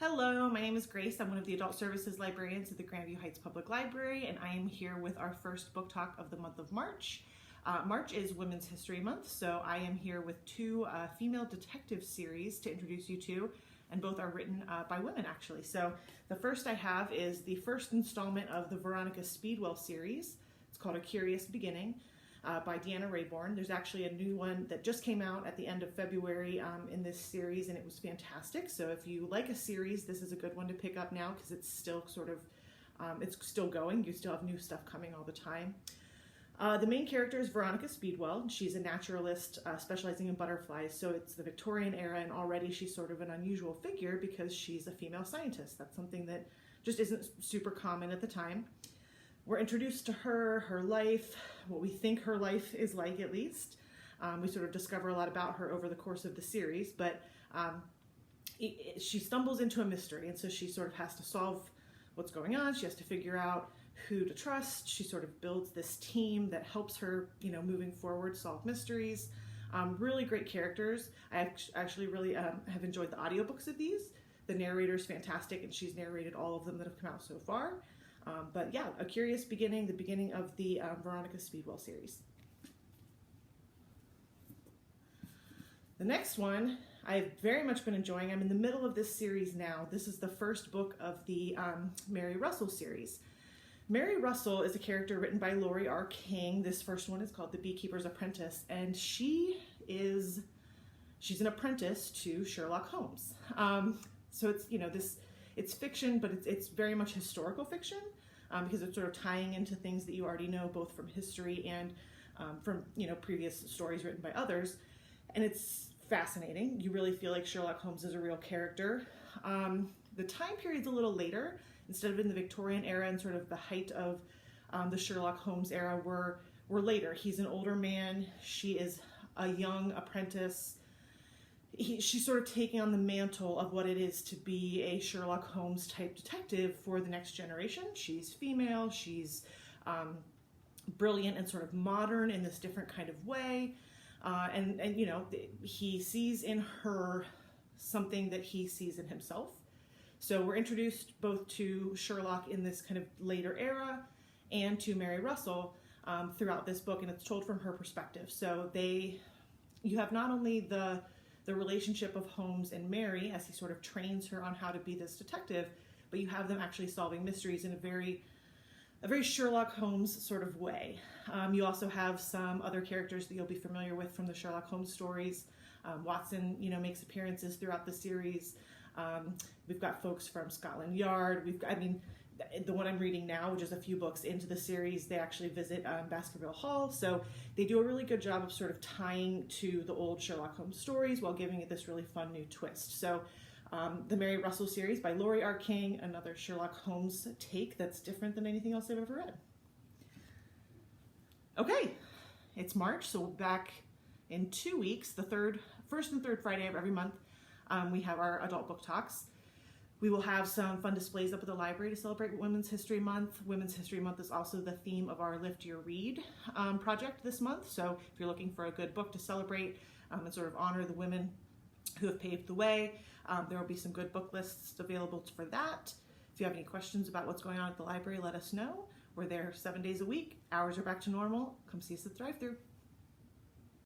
Hello, my name is Grace. I'm one of the Adult Services Librarians at the Grandview Heights Public Library, and I am here with our first book talk of the month of March. March is Women's History Month, so I am here with two female detective series to introduce you to, and both are written by women, actually. So the first I have is the first installment of the Veronica Speedwell series. It's called A Curious Beginning. By Deanna Raybourn. There's actually a new one that just came out at the end of February in this series, and it was fantastic. So if you like a series, this is a good one to pick up now because it's still it's still going. You still have new stuff coming all the time. The main character is Veronica Speedwell. She's a naturalist specializing in butterflies. So it's the Victorian era, and already she's sort of an unusual figure because she's a female scientist. That's something that just isn't super common at the time. We're introduced to her life, what we think her life is like at least. We sort of discover a lot about her over the course of the series, but she stumbles into a mystery, and so she sort of has to solve what's going on. She has to figure out who to trust. She sort of builds this team that helps her, moving forward, solve mysteries. Really great characters. I actually really have enjoyed the audiobooks of these. The narrator's fantastic, and she's narrated all of them that have come out so far. But yeah, A Curious Beginning, the beginning of the Veronica Speedwell series. The next one I've very much been enjoying. I'm in the middle of this series now. This is the first book of the Mary Russell series. Mary Russell is a character written by Laurie R. This first one is called The Beekeepers Apprentice, and she's an apprentice to Sherlock Holmes. So it's it's fiction, but it's very much historical fiction because it's sort of tying into things that you already know, both from history and from previous stories written by others. And it's fascinating. You really feel like Sherlock Holmes is a real character. The time period's a little later. Instead of in the Victorian era and sort of the height of the Sherlock Holmes era, we're later. He's an older man. She is a young apprentice. She's sort of taking on the mantle of what it is to be a Sherlock Holmes type detective for the next generation. She's female, she's brilliant and sort of modern in this different kind of way. And he sees in her something that he sees in himself. So we're introduced both to Sherlock in this kind of later era and to Mary Russell throughout this book, and it's told from her perspective. So you have not only the relationship of Holmes and Mary as he sort of trains her on how to be this detective, but you have them actually solving mysteries in a very Sherlock Holmes sort of way. You also have some other characters that you'll be familiar with from the Sherlock Holmes stories. Watson, makes appearances throughout the series. We've got folks from Scotland Yard. The one I'm reading now, which is a few books into the series, they actually visit Baskerville Hall. So they do a really good job of sort of tying to the old Sherlock Holmes stories while giving it this really fun new twist. So the Mary Russell series by Laurie R. Another Sherlock Holmes take that's different than anything else I've ever read. Okay, it's March, so back in 2 weeks, the first and third Friday of every month, we have our adult book talks. We will have some fun displays up at the library to celebrate Women's History Month. Women's History Month is also the theme of our Lift Your Read project this month. So if you're looking for a good book to celebrate and sort of honor the women who have paved the way, there will be some good book lists available for that. If you have any questions about what's going on at the library, let us know. We're there 7 days a week. Hours are back to normal. Come see us at the drive-thru.